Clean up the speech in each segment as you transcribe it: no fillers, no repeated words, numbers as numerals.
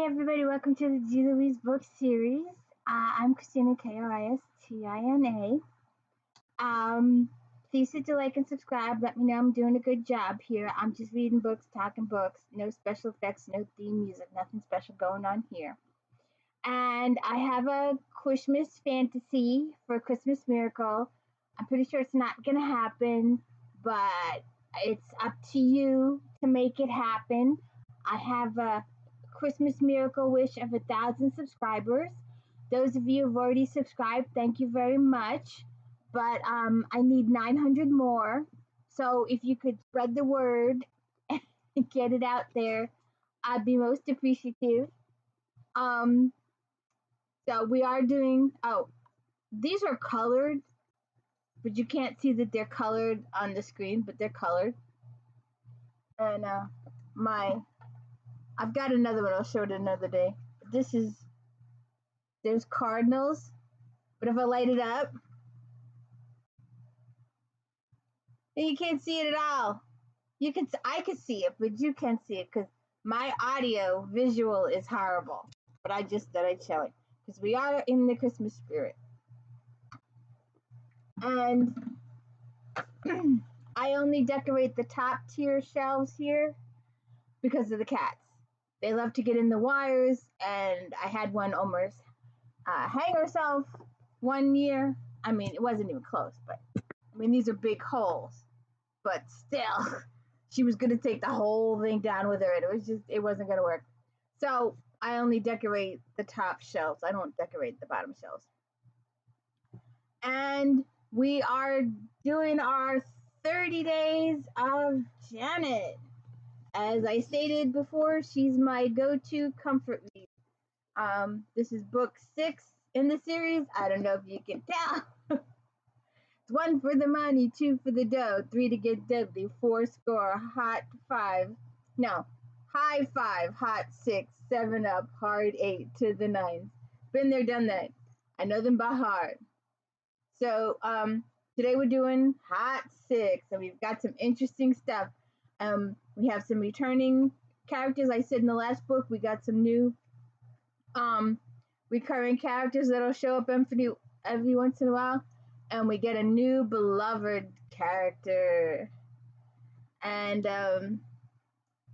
Hey everybody, welcome to the G. Louise book series. I'm Christina, Kristina. Please hit the like and subscribe. Let me know I'm doing a good job here. I'm just reading books, talking books, no special effects, no theme music, nothing special going on here. And I have a Christmas fantasy for Christmas Miracle. I'm pretty sure it's not going to happen, but it's up to you to make it happen. I have a Christmas Miracle wish of 1,000 subscribers. Those of you who've already subscribed, thank you very much. But I need 900 more. So if you could spread the word and get it out there, I'd be most appreciative. So we are doing, these are colored, but you can't see that they're colored on the screen, but they're colored. And I've got another one, I'll show it another day. There's cardinals, but if I light it up, you can't see it at all. I can see it, but you can't see it because my audio visual is horrible. But I just thought I'd show it because we are in the Christmas spirit. And I only decorate the top tier shelves here because of the cats. They love to get in the wires, and I had one almost hang herself one year. I mean, it wasn't even close, but I mean, these are big holes. But still, she was going to take the whole thing down with her, and it wasn't going to work. So I only decorate the top shelves. I don't decorate the bottom shelves. And we are doing our 30 days of Janet. As I stated before, she's my go-to comfort read. This is book 6 in the series. I don't know if you can tell. It's 1 for the money, 2 for the dough, 3 to get deadly, 4 score, hot 5. No, high 5, hot 6, 7 up, hard 8 to the 9s. Been there, done that. I know them by heart. So today we're doing hot 6, and we've got some interesting stuff. We have some returning characters. I said in the last book we got some new recurring characters that'll show up every once in a while, and we get a new beloved character. And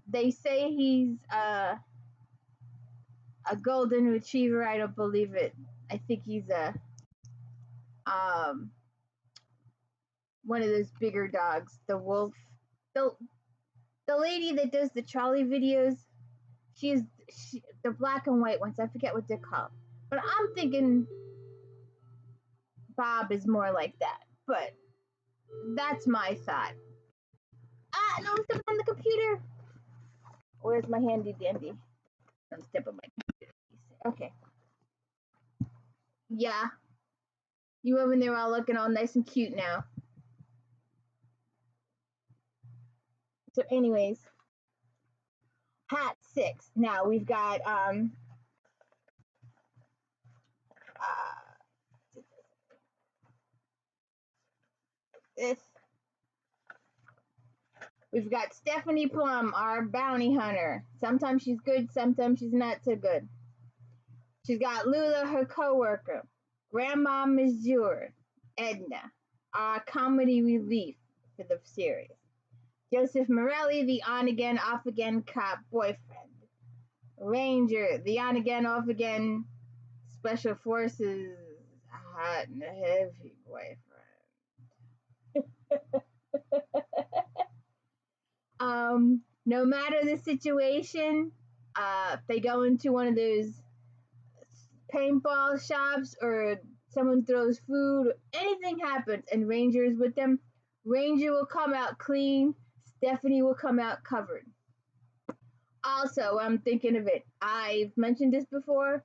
they say he's a golden retriever. I don't believe it. I think he's one of those bigger dogs, the wolf. The lady that does the trolley videos, the black and white ones. I forget what they're called, but I'm thinking Bob is more like that. But that's my thought. No, I'm stepping on the computer. Where's my handy dandy? I'm stepping on my computer. Okay. Yeah. You over there all looking all nice and cute now. So anyways, hat 6. Now we've got this. We've got Stephanie Plum, our bounty hunter. Sometimes she's good, sometimes she's not so good. She's got Lula, her co-worker. Grandma Mazur, Edna, our comedy relief for the series. Joseph Morelli, the on-again, off-again cop boyfriend. Ranger, the on-again, off-again special forces hot and heavy boyfriend. No matter the situation, if they go into one of those paintball shops or someone throws food, anything happens and Ranger is with them, Ranger will come out clean, Stephanie will come out covered. Also, I'm thinking of it. I've mentioned this before.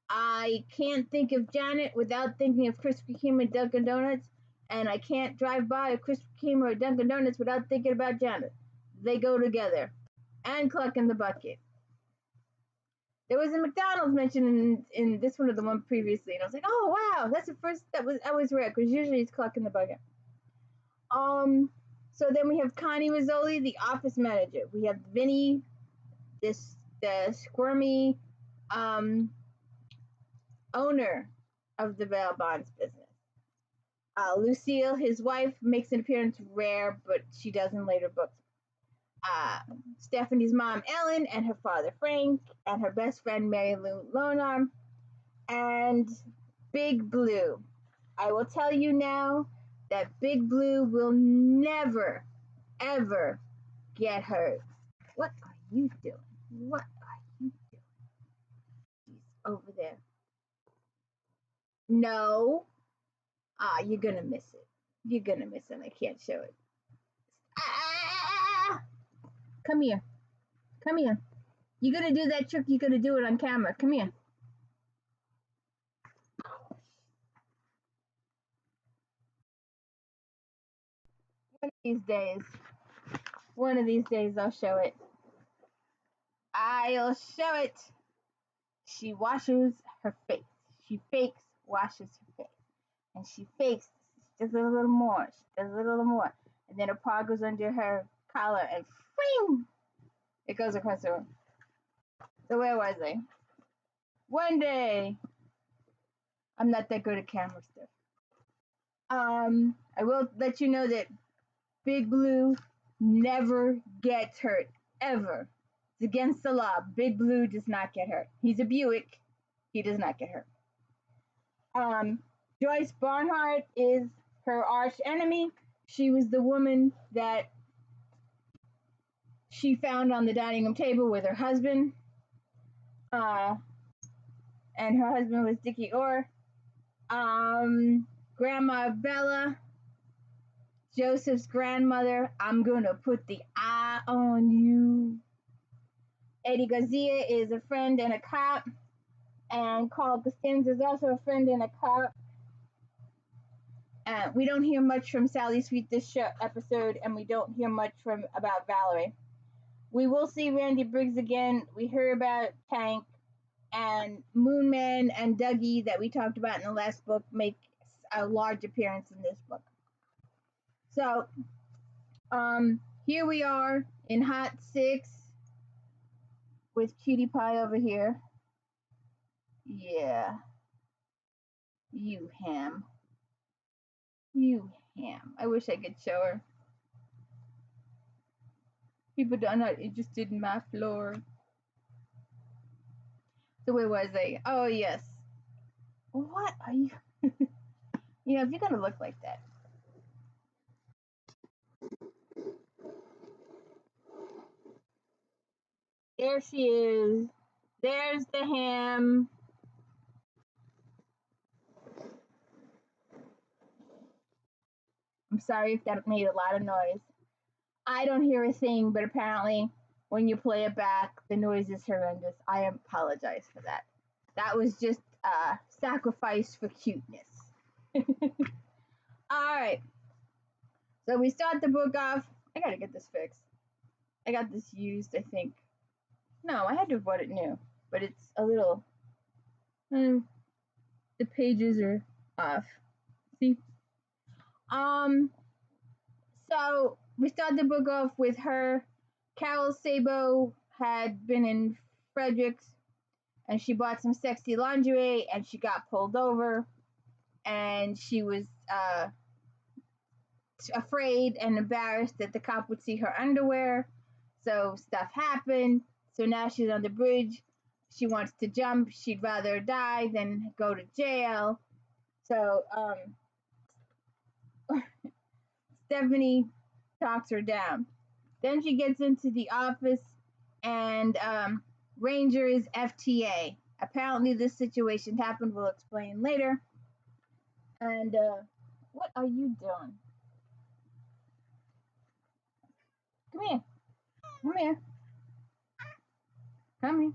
I can't think of Janet without thinking of Krispy Kreme and Dunkin' Donuts, and I can't drive by a Krispy Kreme or a Dunkin' Donuts without thinking about Janet. They go together. And Cluck in the Bucket. There was a McDonald's mentioned in this one or the one previously, and I was like, oh wow, that's the first that was rare because usually it's Cluck in the Bucket. So then we have Connie Rizzoli, the office manager. We have Vinny, the squirmy um, owner of the bail bonds business. Lucille, his wife, makes an appearance rare, but she does in later books. Stephanie's mom, Ellen, and her father, Frank, and her best friend, Mary Lou Lonar, and Big Blue. I will tell you now that Big Blue will never, ever get hurt. What are you doing? What are you doing? He's over there. No. You're gonna miss it. You're gonna miss it. I can't show it. Ah! Come here. Come here. You're gonna do that trick. You're gonna do it on camera. Come here. One of these days, I'll show it. I'll show it. She washes her face. She fakes, washes her face. And she fakes. She does it a little more. She does it a little more. And then her paw goes under her collar and fling! It goes across her room. So where was I? One day. I'm not that good at camera stuff. I will let you know that Big Blue never gets hurt. Ever. It's against the law. Big Blue does not get hurt. He's a Buick. He does not get hurt. Joyce Barnhart is her arch enemy. She was the woman that she found on the dining room table with her husband. And her husband was Dickie Orr. Grandma Bella, Joseph's grandmother. I'm gonna put the eye on you. Eddie Garcia is a friend and a cop. And Carl Costanza is also a friend and a cop. We don't hear much from Sally Sweet this episode, and we don't hear much about Valerie. We will see Randy Briggs again. We hear about Tank, and Moonman and Dougie that we talked about in the last book make a large appearance in this book. So, here we are in Hot 6 with Cutie Pie over here. Yeah. You ham. You ham. I wish I could show her. People are not interested in my floor. So where was I? Oh, yes. What are you? You know, if you're going to look like that. There she is. There's the ham. I'm sorry if that made a lot of noise. I don't hear a thing, but apparently when you play it back, the noise is horrendous. I apologize for that. That was just a sacrifice for cuteness. All right. So we start the book off. I gotta get this fixed. I got this used, I think. No, I had to have bought it new, but it's a little. The pages are off. See. So we start the book off with her. Carol Sabo had been in Fredericks, and she bought some sexy lingerie, and she got pulled over, and she was afraid and embarrassed that the cop would see her underwear. So stuff happened. So now she's on the bridge. She wants to jump. She'd rather die than go to jail. So Stephanie talks her down. Then she gets into the office, and Ranger is FTA. Apparently this situation happened. We'll explain later. And what are you doing? Come here. Come here. Come here.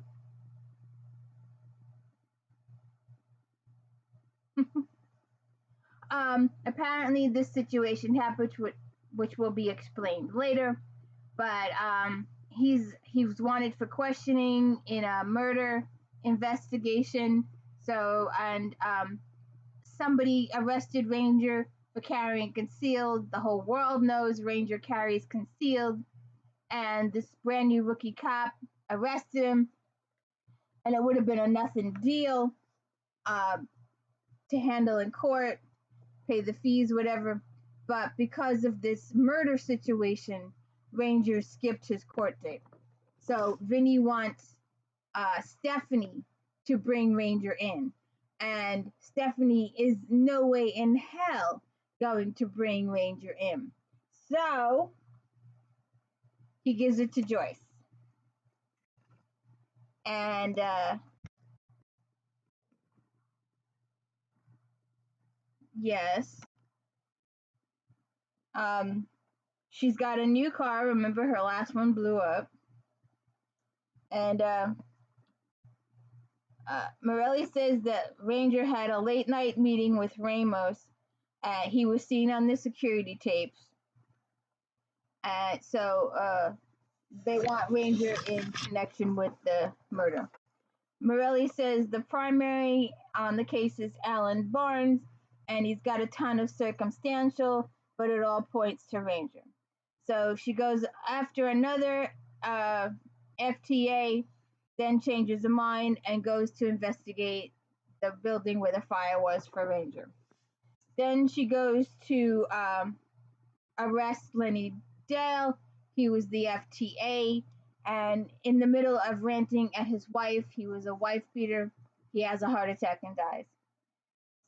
Apparently this situation happened, which will be explained later. But he was wanted for questioning in a murder investigation. So somebody arrested Ranger for carrying concealed. The whole world knows Ranger carries concealed, and this brand new rookie cop arrested him. and it would have been a nothing deal uh, to handle in court, pay the fees, whatever. But because of this murder situation, Ranger skipped his court date. So Vinny wants Stephanie to bring Ranger in. And Stephanie is no way in hell going to bring Ranger in. So he gives it to Joyce. And yes, she's got a new car. Remember, her last one blew up. And Morelli says that Ranger had a late night meeting with Ramos. He was seen on the security tapes. So they want Ranger in connection with the murder. Morelli says the primary on the case is Alan Barnes, and he's got a ton of circumstantial, but it all points to Ranger. So she goes after another FTA, then changes her mind and goes to investigate the building where the fire was for Ranger. Then she goes to arrest Lenny Dale. He was the FTA, and in the middle of ranting at his wife, he was a wife beater. He has a heart attack and dies.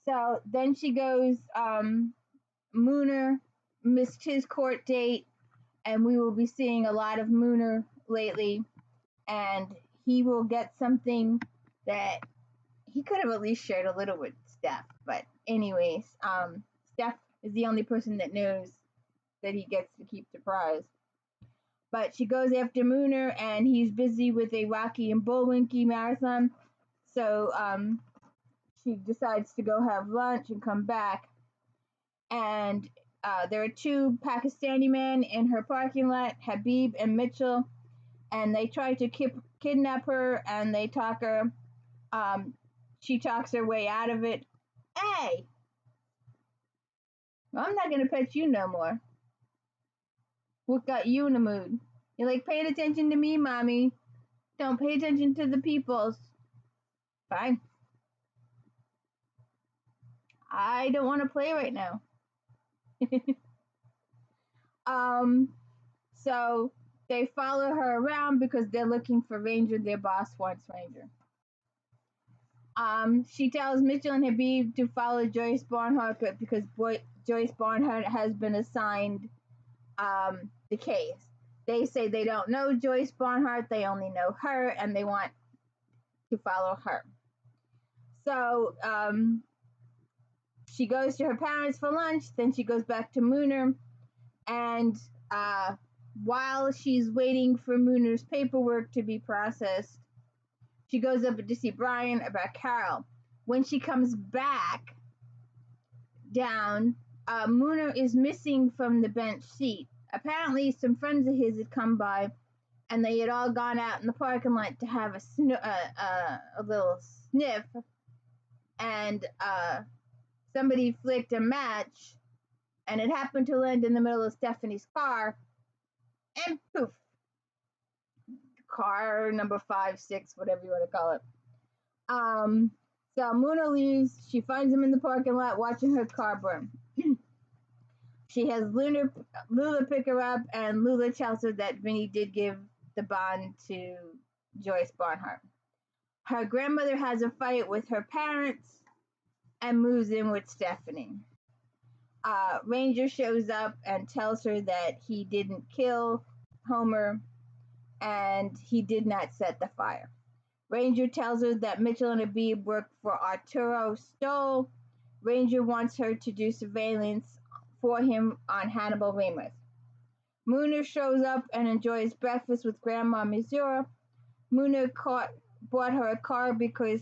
So then she goes, Mooner missed his court date, and we will be seeing a lot of Mooner lately, and he will get something that he could have at least shared a little with Steph. But anyways, Steph is the only person that knows that he gets to keep the prize. But she goes after Mooner, and he's busy with a Rocky and Bullwinky marathon. So she decides to go have lunch and come back. And there are two Pakistani men in her parking lot, Habib and Mitchell, and they try to kidnap her, and they talk her. She talks her way out of it. Hey, I'm not going to pet you no more. What got you in the mood? You're like, paying attention to me, mommy. Don't pay attention to the peoples. Fine. I don't want to play right now. So they follow her around because they're looking for Ranger. Their boss wants Ranger. She tells Mitchell and Habib to follow Joyce Barnhart because Joyce Barnhart has been assigned the case. They say they don't know Joyce Barnhart, they only know her, and they want to follow her. So she goes to her parents for lunch, then she goes back to Mooner, and while she's waiting for Mooner's paperwork to be processed, she goes up to see Brian about Carol. When she comes back down, Mooner is missing from the bench seat. Apparently, some friends of his had come by, and they had all gone out in the parking lot to have a little sniff, and somebody flicked a match, and it happened to land in the middle of Stephanie's car, and poof. Car number 5, 6, whatever you want to call it. So Mooner leaves. She finds him in the parking lot watching her car burn. She has Lula pick her up, and Lula tells her that Vinny did give the bond to Joyce Barnhart. Her grandmother has a fight with her parents and moves in with Stephanie. Ranger shows up and tells her that he didn't kill Homer and he did not set the fire. Ranger tells her that Mitchell and Habib work for Arturo Stoll. Ranger wants her to do surveillance for him on Hannibal Ramus. Mooner shows up and enjoys breakfast with Grandma Missouri. Mooner bought her a car because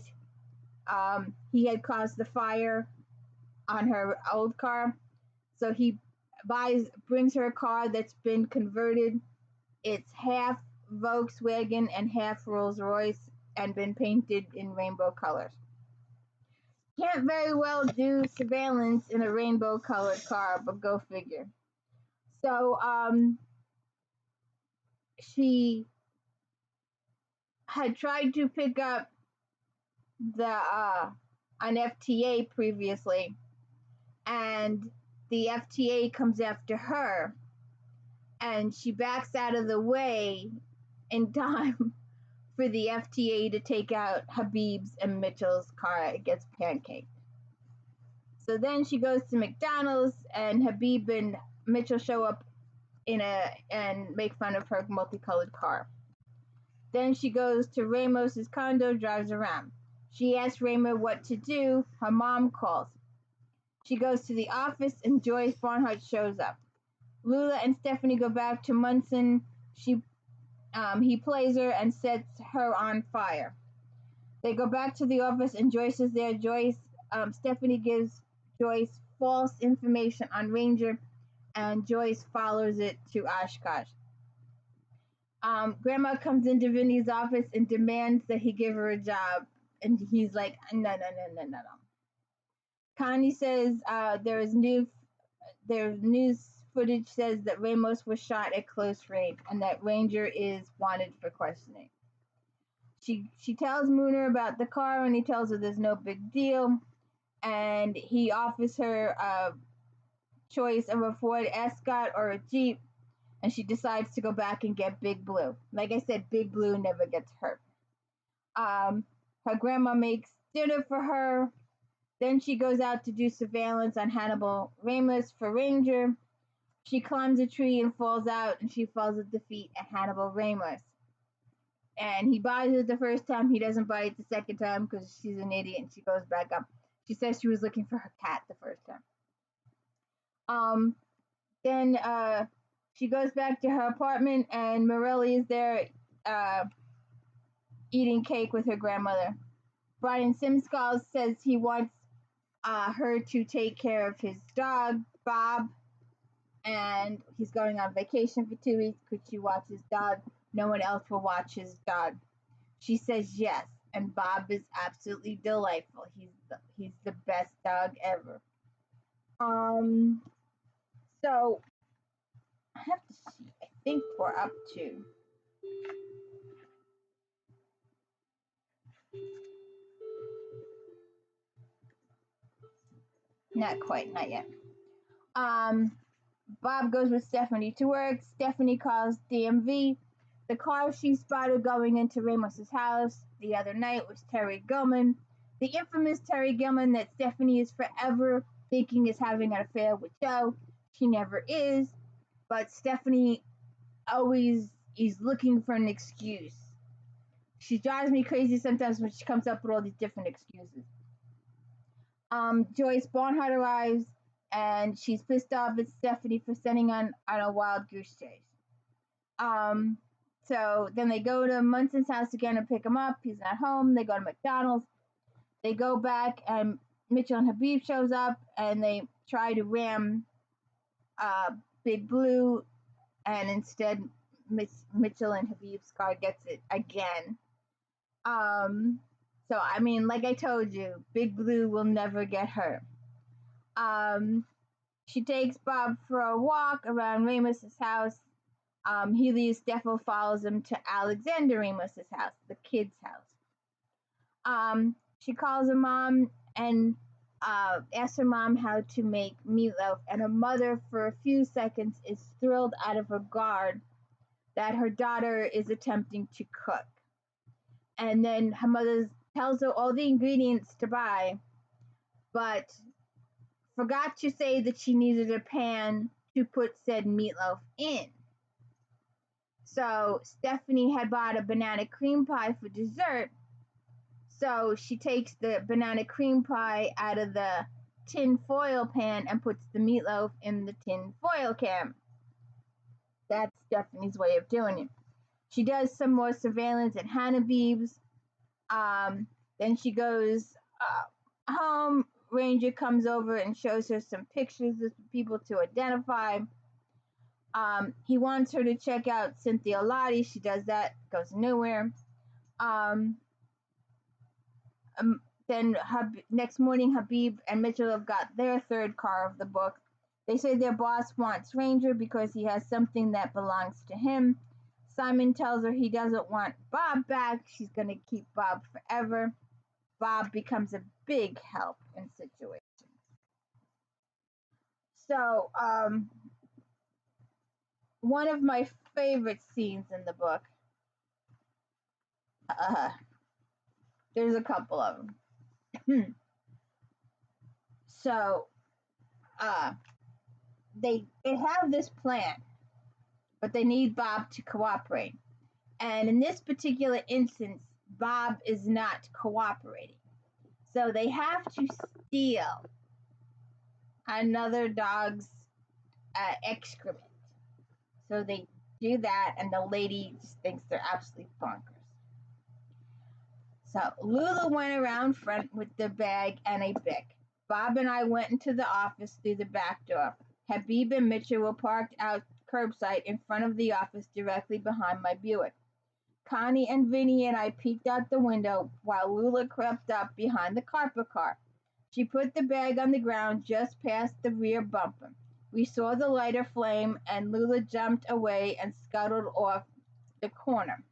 he had caused the fire on her old car. So he brings her a car that's been converted. It's half Volkswagen and half Rolls Royce and been painted in rainbow colors. Can't very well do surveillance in a rainbow colored car, but go figure. So she had tried to pick up an FTA previously, and the FTA comes after her, and she backs out of the way in time for the FTA to take out Habib's and Mitchell's car. It gets pancaked. So then she goes to McDonald's, and Habib and Mitchell show up and make fun of her multicolored car. Then she goes to Ramos's condo, drives around. She asks Ramos what to do. Her mom calls. She goes to the office, and Joyce Barnhart shows up. Lula and Stephanie go back to Munson. He plays her and sets her on fire. They go back to the office, and Joyce is there. Stephanie gives Joyce false information on Ranger, and Joyce follows it to Oshkosh. Grandma comes into Vinny's office and demands that he give her a job, and he's like, no. Connie says there's news footage says that Ramos was shot at close range and that Ranger is wanted for questioning. She tells Mooner about the car, and he tells her there's no big deal, and he offers her a choice of a Ford Escort or a Jeep, and she decides to go back and get Big Blue. Like I said, Big Blue never gets hurt. Her grandma makes dinner for her. Then she goes out to do surveillance on Hannibal Ramos for Ranger. She climbs a tree and falls out, and she falls at the feet of Hannibal Ramos. And he buys it the first time. He doesn't buy it the second time because she's an idiot, and she goes back up. She says she was looking for her cat the first time. Then she goes back to her apartment, and Morelli is there eating cake with her grandmother. Brian Simskull says he wants her to take care of his dog, Bob, and he's going on vacation for 2 weeks. Could she watch his dog? No one else will watch his dog. She says yes, and Bob is absolutely delightful. He's the best dog ever. So I have to see. I think we're up to. Not quite, not yet. Bob goes with Stephanie to work. Stephanie calls DMV. The car she spotted going into Ramos's house the other night was Terry Gilman, the infamous Terry Gilman that Stephanie is forever thinking is having an affair with Joe. She never is, but Stephanie always is looking for an excuse. She drives me crazy sometimes when she comes up with all these different excuses. Joyce Barnhart arrives, and she's pissed off at Stephanie for sending on a wild goose chase. So then they go to Munson's house again to pick him up. He's not home. They go to McDonald's. They go back, and Mitchell and Habib shows up, and they try to ram Big Blue, and instead Mitchell and Habib's car gets it again. So I mean, like I told you, Big Blue will never get hurt. She takes Bob for a walk around Ramos's house. He leaves. Steffel follows him to Alexander Ramos's house, the kid's house. She calls her mom and asks her mom how to make meatloaf, and her mother, for a few seconds, is thrilled out of her guard that her daughter is attempting to cook. And then her mother tells her all the ingredients to buy, but forgot to say that she needed a pan to put said meatloaf in. So Stephanie had bought a banana cream pie for dessert, so she takes the banana cream pie out of the tin foil pan and puts the meatloaf in the tin foil can. That's Stephanie's way of doing it. She does some more surveillance at Hannah Beeb's. Then she goes home. Ranger comes over and shows her some pictures of people to identify. He wants her to check out Cynthia Lottie. She does that, goes nowhere. Then next morning, Habib and Mitchell have got their third car of the book. They say their boss wants Ranger because he has something that belongs to him. Simon tells her he doesn't want Bob back. She's going to keep Bob forever. Bob becomes a big help in situations. So, one of my favorite scenes in the book, uh, there's a couple of them. So, uh, they have this plan, but they need Bob to cooperate. And in this particular instance, Bob is not cooperating. So they have to steal another dog's excrement. So they do that, and the lady just thinks they're absolutely bonkers. So Lula went around front with the bag and a Bic. Bob and I went into the office through the back door. Habib and Mitchell were parked out curbside in front of the office directly behind my Buick. Connie and Vinny and I peeked out the window while Lula crept up behind the carpet car. She put the bag on the ground just past the rear bumper. We saw the lighter flame, and Lula jumped away and scuttled off the corner.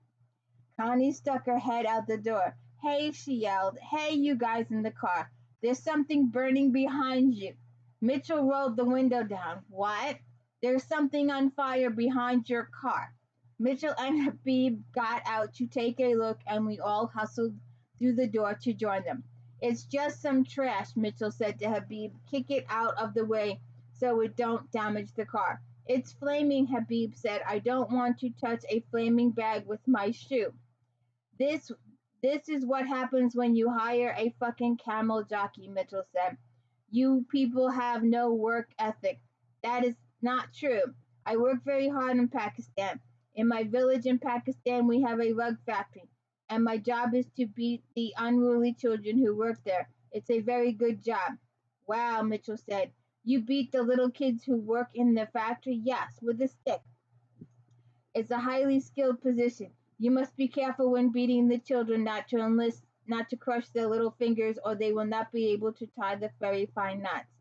Connie stuck her head out the door. "Hey," she yelled. "Hey, you guys in the car. There's something burning behind you." Mitchell rolled the window down. "What?" "There's something on fire behind your car." Mitchell and Habib got out to take a look, and we all hustled through the door to join them. "It's just some trash," Mitchell said to Habib. "Kick it out of the way so it don't damage the car." "It's flaming," Habib said. "I don't want to touch a flaming bag with my shoe." This this is what happens when you hire a fucking camel jockey, Mitchell said. "You people have no work ethic." "That is not true. I work very hard in Pakistan. In my village in Pakistan, we have a rug factory, and my job is to beat the unruly children who work there. It's a very good job." "Wow," Mitchell said. "You beat the little kids who work in the factory?" "Yes, with a stick. It's a highly skilled position. You must be careful when beating the children not to crush their little fingers, or they will not be able to tie the very fine knots."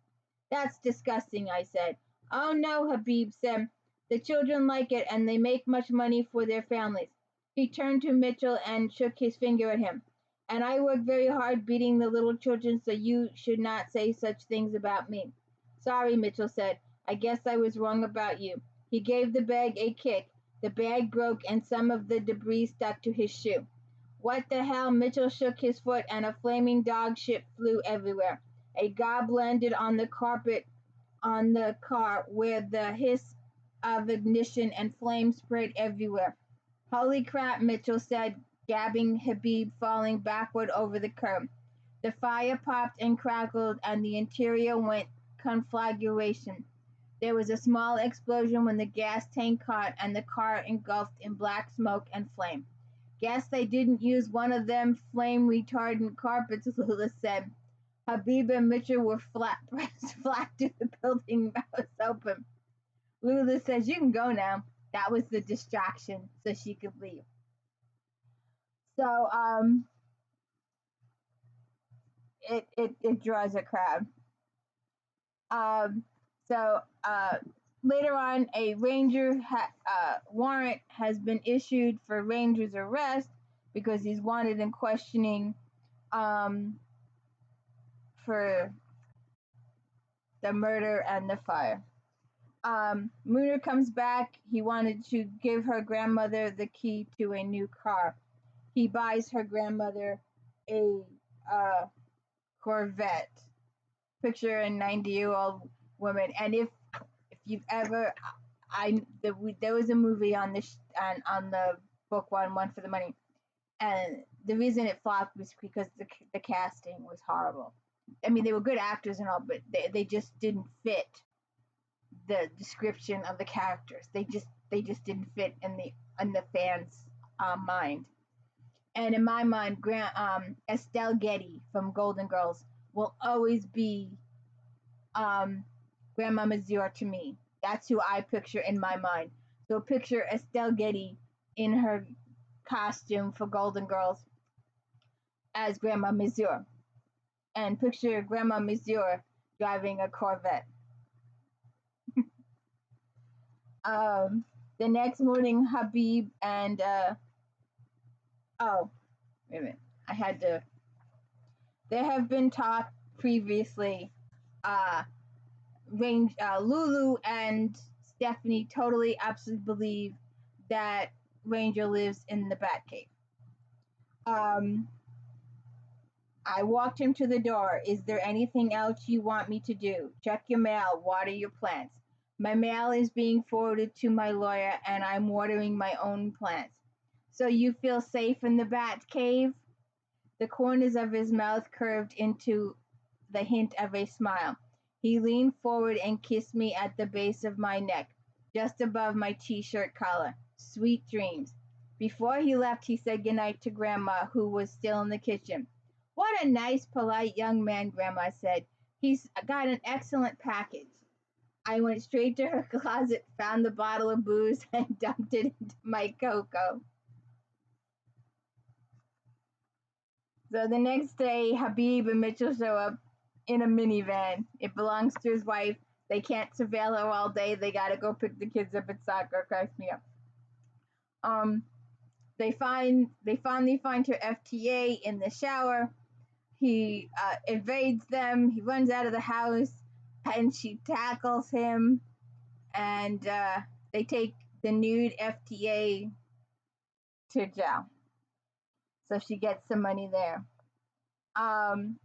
"That's disgusting," I said. "Oh no," Habib said. "The children like it, and they make much money for their families." He turned to Mitchell and shook his finger at him. "And I work very hard beating the little children, so you should not say such things about me." "Sorry," Mitchell said. "I guess I was wrong about you." He gave the bag a kick. The bag broke, and some of the debris stuck to his shoe. "What the hell?" Mitchell shook his foot, and a flaming dog shit flew everywhere. A gob landed on the carpet on the car, where the hiss of ignition and flames spread everywhere. "Holy crap," Mitchell said, grabbing Habib, falling backward over the curb. The fire popped and crackled, and the interior went conflagration. There was a small explosion when the gas tank caught, and the car engulfed in black smoke and flame. "Guess they didn't use one of them flame retardant carpets," Lula said. Habib and Mitchell were pressed flat to the building, mouths open. Lula says, "You can go now." That was the distraction, so she could leave. So it draws a crowd. So later on, a ranger warrant has been issued for Ranger's arrest because he's wanted in questioning for the murder and the fire. Mooner comes back. He wanted to give her grandmother the key to a new car. He buys her grandmother a Corvette. Picture a 90-year-old woman. And if you've ever, there was a movie on this on the book one for the money, and the reason it flopped was because the casting was horrible. I mean, they were good actors and all, but they just didn't fit the description of the characters. They just didn't fit in the fans' mind. And in my mind, Estelle Getty from Golden Girls will always be Grandma Mazur to me. That's who I picture in my mind. So picture Estelle Getty in her costume for Golden Girls as Grandma Mazur. And picture Grandma Mazur driving a Corvette. The next morning, Habib and oh, wait a minute. I had to. There have been talk previously. Uh, Lulu and Stephanie totally absolutely believe that Ranger lives in the Batcave. Um, I walked him to the door. Is there anything else you want me to do? Check your mail, water your plants. My mail is being forwarded to my lawyer, and I'm watering my own plants. So you feel safe in the Bat Cave? The corners of his mouth curved into the hint of a smile. He leaned forward and kissed me at the base of my neck, just above my t-shirt collar. Sweet dreams. Before he left, he said goodnight to Grandma, who was still in the kitchen. What a nice, polite young man, Grandma said. He's got an excellent package. I went straight to her closet, found the bottle of booze, and dumped it into my cocoa. So the next day, Habib and Mitchell show up in a minivan. It belongs to his wife. They can't surveil her all day. They gotta go pick the kids up at soccer. Cracks me up. Um, they finally find her FTA in the shower. He evades them. He runs out of the house, and she tackles him. And they take the nude FTA to jail. So she gets some money there. Um,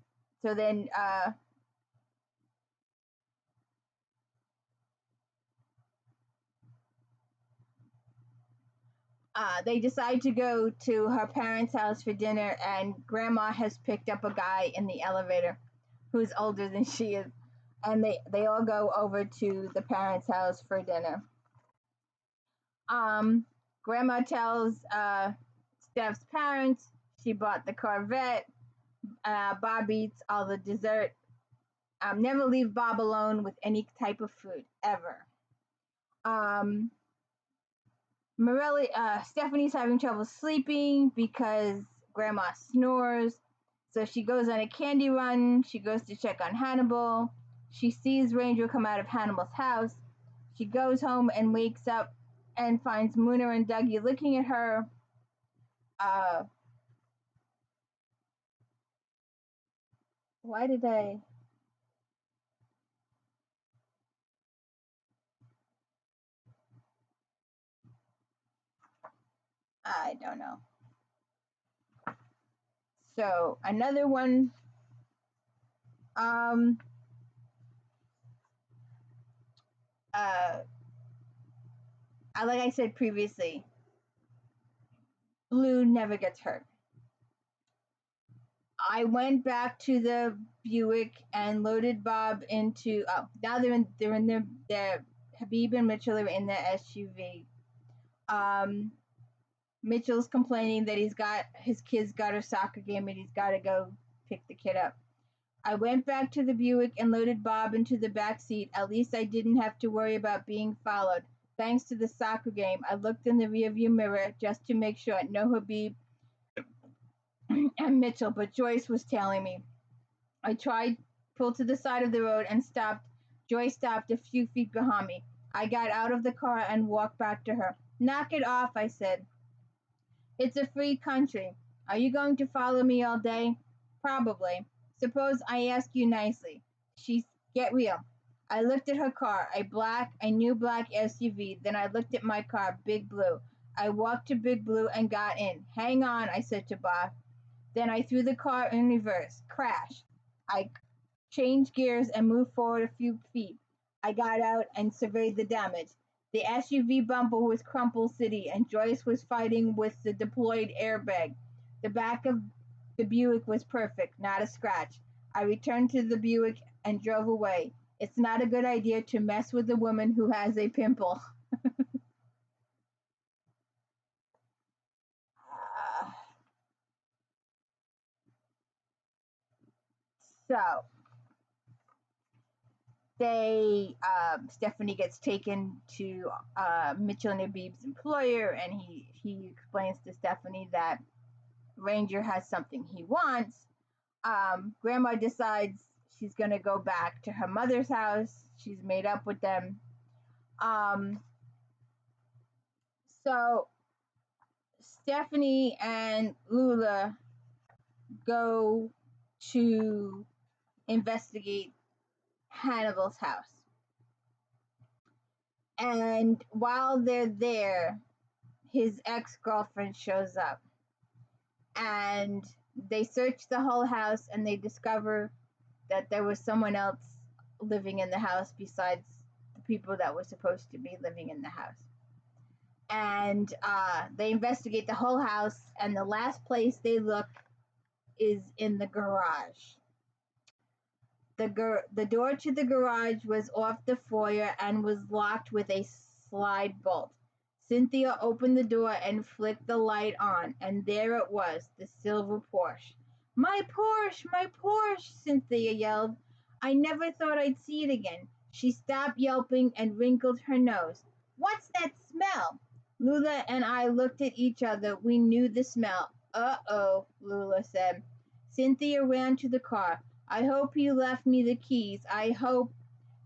so then they decide to go to her parents' house for dinner, and Grandma has picked up a guy in the elevator who's older than she is, and they all go over to the parents' house for dinner. Um, Grandma tells Steph's parents she bought the Corvette. Bob eats all the dessert. Never leave Bob alone with any type of food ever. Um, Stephanie's having trouble sleeping because Grandma snores. So she goes on a candy run. She goes to check on Hannibal. She sees Ranger come out of Hannibal's house. She goes home and wakes up and finds Muna and Dougie looking at her. Uh, why did I don't know. So another one. Um, uh, like I said previously, Blue never gets hurt. I went back to the Buick and loaded Bob into. Oh, now they're in their Habib and Mitchell are in the SUV. Um, Mitchell's complaining that his kid's got a soccer game and he's got to go pick the kid up. I went back to the Buick and loaded Bob into the back seat. At least I didn't have to worry about being followed. Thanks to the soccer game, I looked in the rearview mirror just to make sure no Habib and Mitchell, but Joyce was tailing me. I tried, pulled to the side of the road and stopped. Joyce stopped a few feet behind me. I got out of the car and walked back to her. Knock it off, I said. It's a free country. Are you going to follow me all day? Probably. Suppose I ask you nicely. She get real. I looked at her car, a new black SUV. Then I looked at my car, Big Blue. I walked to Big Blue and got in. Hang on, I said to Bob. Then I threw the car in reverse. Crash. I changed gears and moved forward a few feet. I got out and surveyed the damage. The SUV bumper was crumpled city, and Joyce was fighting with the deployed airbag. The back of the Buick was perfect, not a scratch. I returned to the Buick and drove away. It's not a good idea to mess with a woman who has a pimple. Uh, so Stephanie gets taken to Mitchell and Habib's employer, and he explains to Stephanie that Ranger has something he wants. Grandma decides she's gonna go back to her mother's house. She's made up with them. Um, so Stephanie and Lula go. to investigate Hannibal's house. And while they're there, his ex-girlfriend shows up, and they search the whole house and they discover that there was someone else living in the house besides the people that were supposed to be living in the house. And they investigate the whole house, and the last place they look is in the garage. The door to the garage was off the foyer and was locked with a slide bolt. Cynthia opened the door and flicked the light on, and there it was, the silver Porsche. My Porsche, my Porsche, Cynthia yelled. I never thought I'd see it again. She stopped yelping and wrinkled her nose. What's that smell? Lula and I looked at each other. We knew the smell. Uh-oh, Lula said. Cynthia ran to the car. I hope he left me the keys. I hope.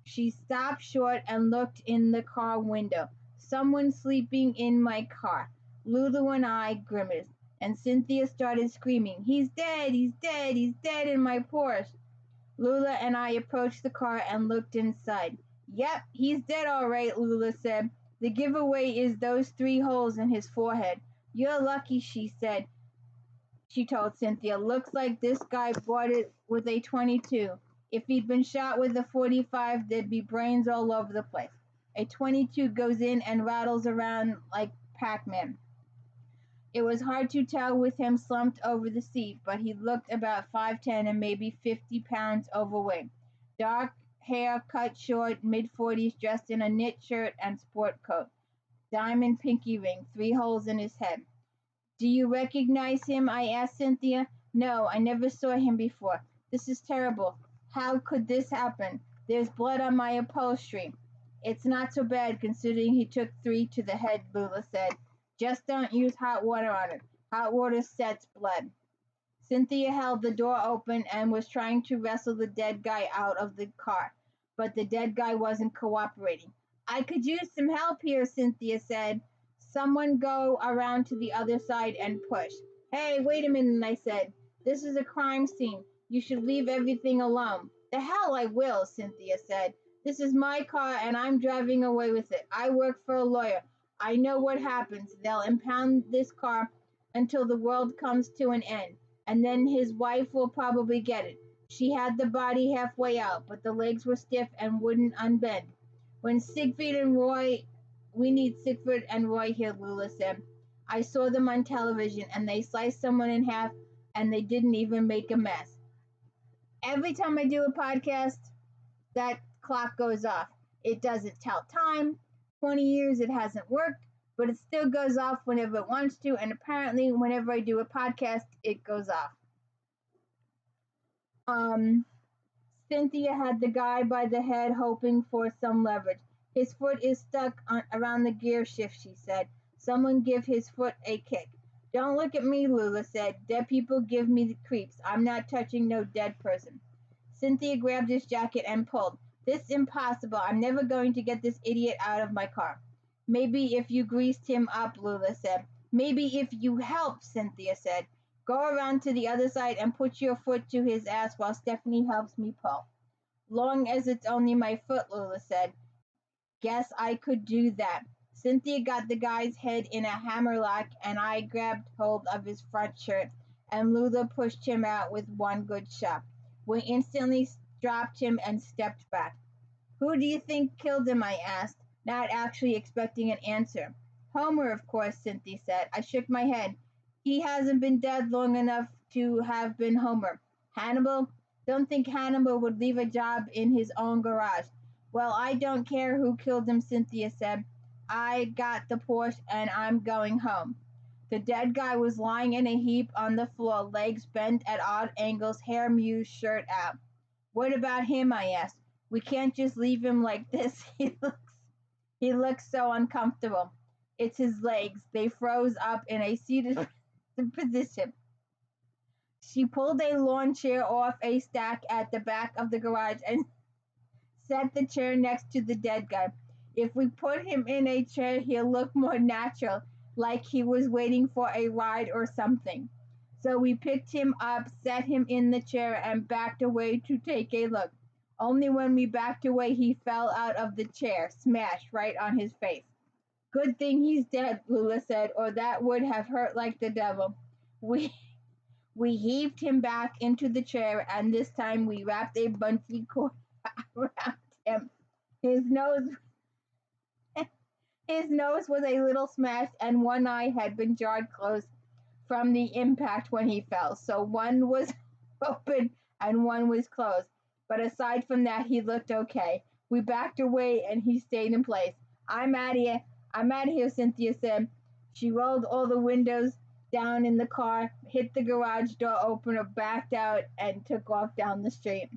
She stopped short and looked in the car window. Someone sleeping in my car. Lulu and I grimaced, and Cynthia started screaming, He's dead, he's dead, he's dead in my Porsche. Lula and I approached the car and looked inside. Yep, he's dead all right, Lula said. The giveaway is those 3 holes in his forehead. You're lucky, she said. She told Cynthia, looks like this guy bought it with a .22. If he'd been shot with a .45, there'd be brains all over the place. A .22 goes in and rattles around like Pac-Man. It was hard to tell with him slumped over the seat, but he looked about 5'10" and maybe 50 pounds overweight. Dark hair cut short, mid-40s, dressed in a knit shirt and sport coat. Diamond pinky ring, 3 holes in his head. Do you recognize him? I asked Cynthia. No, I never saw him before. This is terrible. How could this happen? There's blood on my upholstery. It's not so bad considering he took 3 to the head, Lula said. Just don't use hot water on it. Hot water sets blood. Cynthia held the door open and was trying to wrestle the dead guy out of the car, but the dead guy wasn't cooperating. I could use some help here, Cynthia said. Someone go around to the other side and push. Hey, wait a minute, I said. This is a crime scene. You should leave everything alone. The hell I will, Cynthia said. This is my car and I'm driving away with it. I work for a lawyer. I know what happens. They'll impound this car until the world comes to an end. And then his wife will probably get it. She had the body halfway out, but the legs were stiff and wouldn't unbend. When Siegfried and Roy, we need Siegfried and Roy here, Lula said. I saw them on television, and they sliced someone in half, and they didn't even make a mess. Every time I do a podcast, that clock goes off. It doesn't tell time. 20 years it hasn't worked, but it still goes off whenever it wants to, and apparently whenever I do a podcast, it goes off. Cynthia had the guy by the head hoping for some leverage. His foot is stuck around the gear shift, she said. Someone give his foot a kick. Don't look at me, Lula said. Dead people give me the creeps. I'm not touching no dead person. Cynthia grabbed his jacket and pulled. This is impossible. I'm never going to get this idiot out of my car. Maybe if you greased him up, Lula said. Maybe if you help, Cynthia said. Go around to the other side and put your foot to his ass while Stephanie helps me pull. Long as it's only my foot, Lula said. Guess I could do that. Cynthia got the guy's head in a hammerlock, and I grabbed hold of his front shirt, and Lula pushed him out with one good shot. We instantly dropped him and stepped back. Who do you think killed him? I asked, not actually expecting an answer. Homer, of course, Cynthia said. I shook my head. He hasn't been dead long enough to have been Homer. Hannibal? Don't think Hannibal would leave a job in his own garage. Well, I don't care who killed him, Cynthia said. I got the Porsche and I'm going home. The dead guy was lying in a heap on the floor, legs bent at odd angles, hair mused, shirt out. What about him? I asked. We can't just leave him like this. He looks so uncomfortable. It's his legs. They froze up in a seated position. She pulled a lawn chair off a stack at the back of the garage and set the chair next to the dead guy. If we put him in a chair, he'll look more natural, like he was waiting for a ride or something. So we picked him up, set him in the chair, and backed away to take a look. Only when we backed away, he fell out of the chair, smashed right on his face. Good thing he's dead, Lula said, or that would have hurt like the devil. We we heaved him back into the chair, and this time we wrapped a bungee cord around him. His nose his nose was a little smashed, and one eye had been jarred closed from the impact when he fell. So one was open and one was closed. But aside from that, he looked okay. We backed away and he stayed in place. I'm out of here. I'm out of here, Cynthia said. She rolled all the windows down in the car, hit the garage door opener, backed out, and took off down the street.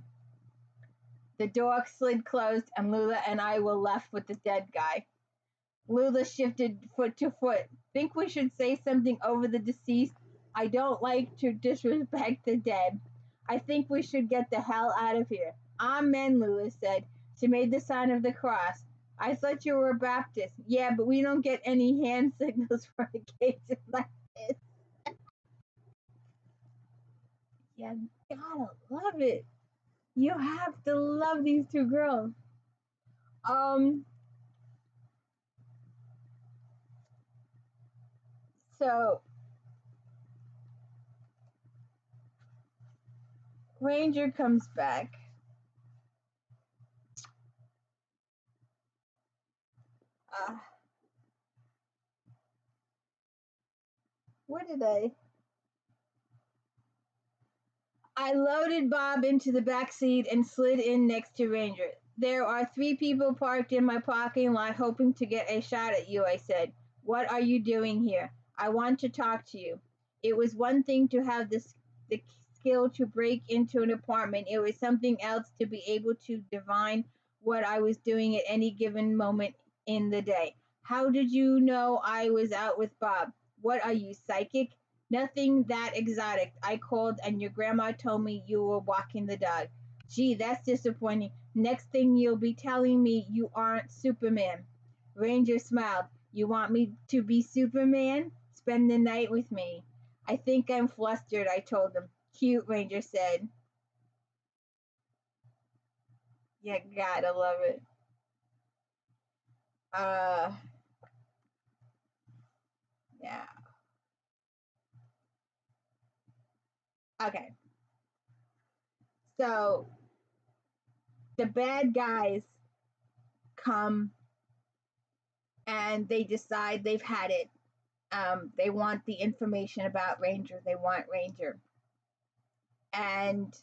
The door slid closed, and Lula and I were left with the dead guy. Lula shifted foot to foot. Think we should say something over the deceased? I don't like to disrespect the dead. I think we should get the hell out of here. Amen, Lula said. She made the sign of the cross. I thought you were a Baptist. Yeah, but we don't get any hand signals for occasions like this. You gotta love it. You have to love these two girls. So Ranger comes back. Uh, what did I loaded Bob into the back seat and slid in next to Ranger. There are 3 people parked in my parking lot hoping to get a shot at you, I said. What are you doing here? I want to talk to you. It was one thing to have the skill to break into an apartment. It was something else to be able to divine what I was doing at any given moment in the day. How did you know I was out with Bob? What are you, psychic? Nothing that exotic. I called and your grandma told me you were walking the dog. Gee, that's disappointing. Next thing you'll be telling me you aren't Superman. Ranger smiled. You want me to be Superman? Spend the night with me. I think I'm flustered, I told him. Cute, Ranger said. You gotta love it. Uh, yeah. Okay. So the bad guys come and they decide they've had it. They want the information about Ranger. They want Ranger. And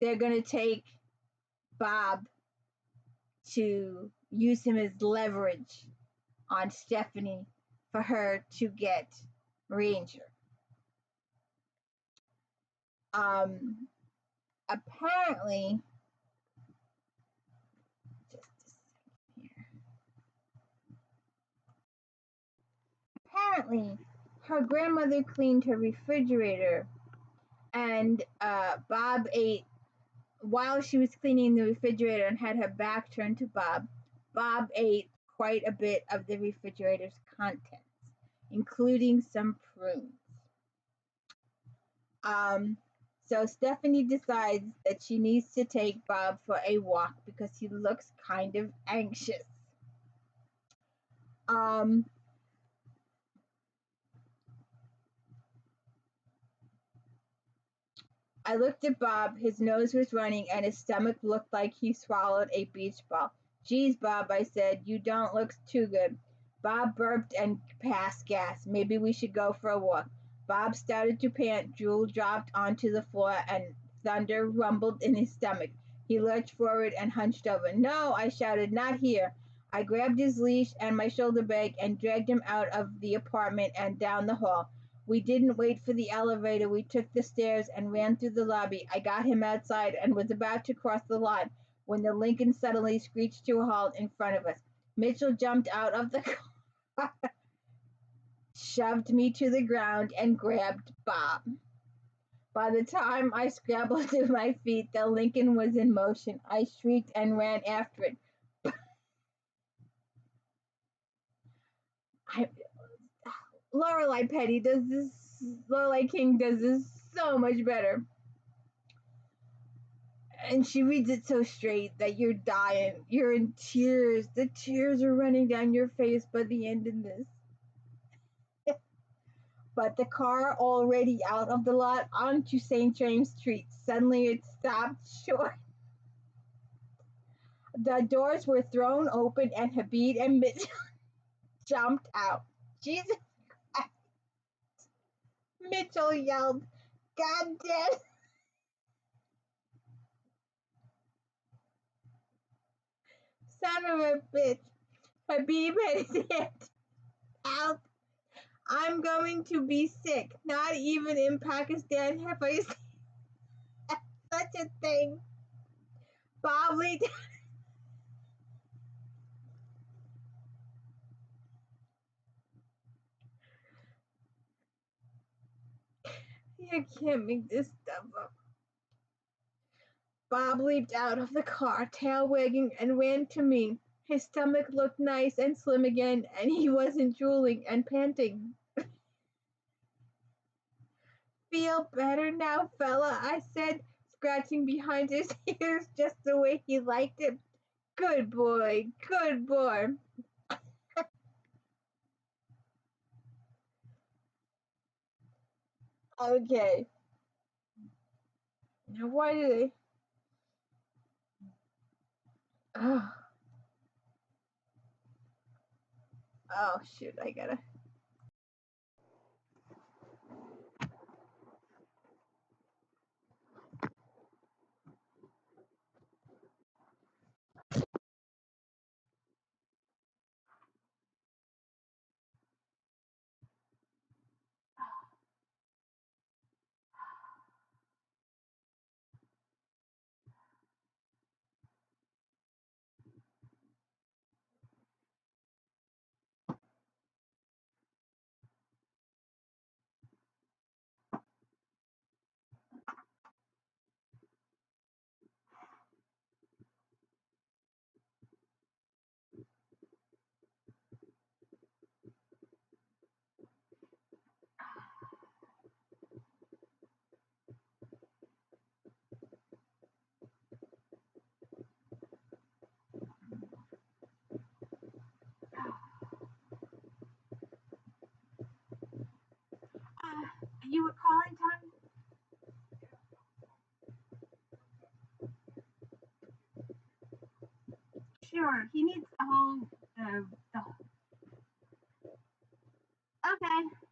they're going to take Bob to use him as leverage on Stephanie for her to get Ranger. Apparently, just a second here. Apparently, her grandmother cleaned her refrigerator, and Bob ate while she was cleaning the refrigerator and had her back turned to Bob. Bob ate quite a bit of the refrigerator's contents, including some prunes. So Stephanie decides that she needs to take Bob for a walk because he looks kind of anxious. I looked at Bob. His nose was running and his stomach looked like he swallowed a beach ball. Geez, Bob, I said, you don't look too good. Bob burped and passed gas. Maybe we should go for a walk. Bob started to pant. Drool dropped onto the floor and thunder rumbled in his stomach. He lurched forward and hunched over. No, I shouted, not here. I grabbed his leash and my shoulder bag and dragged him out of the apartment and down the hall. We didn't wait for the elevator. We took the stairs and ran through the lobby. I got him outside and was about to cross the lot when the Lincoln suddenly screeched to a halt in front of us. Mitchell jumped out of the car, shoved me to the ground, and grabbed Bob. By the time I scrambled to my feet, the Lincoln was in motion. I shrieked and ran after it. I Lorelai Petty does this. Lorelai King does this so much better, and she reads it so straight that you're dying. You're in tears. The tears are running down your face by the end of this. But the car already out of the lot onto St. James Street. Suddenly it stopped short. The doors were thrown open and Habib and Mitchell jumped out. Jesus Christ. Mitchell yelled, God damn, son of a bitch. Habib had his hand out. I'm going to be sick. Not even in Pakistan have I seen such a thing. Bob Lee, you can't make this stuff up. Bob leaped out of the car, tail wagging, and ran to me. His stomach looked nice and slim again, and he wasn't drooling and panting. Feel better now, fella, I said, scratching behind his ears just the way he liked it. Good boy, good boy. Okay. Now, why did they? Oh, oh shoot, I gotta. You were calling, Tom? Sure. He needs the whole. The. Okay.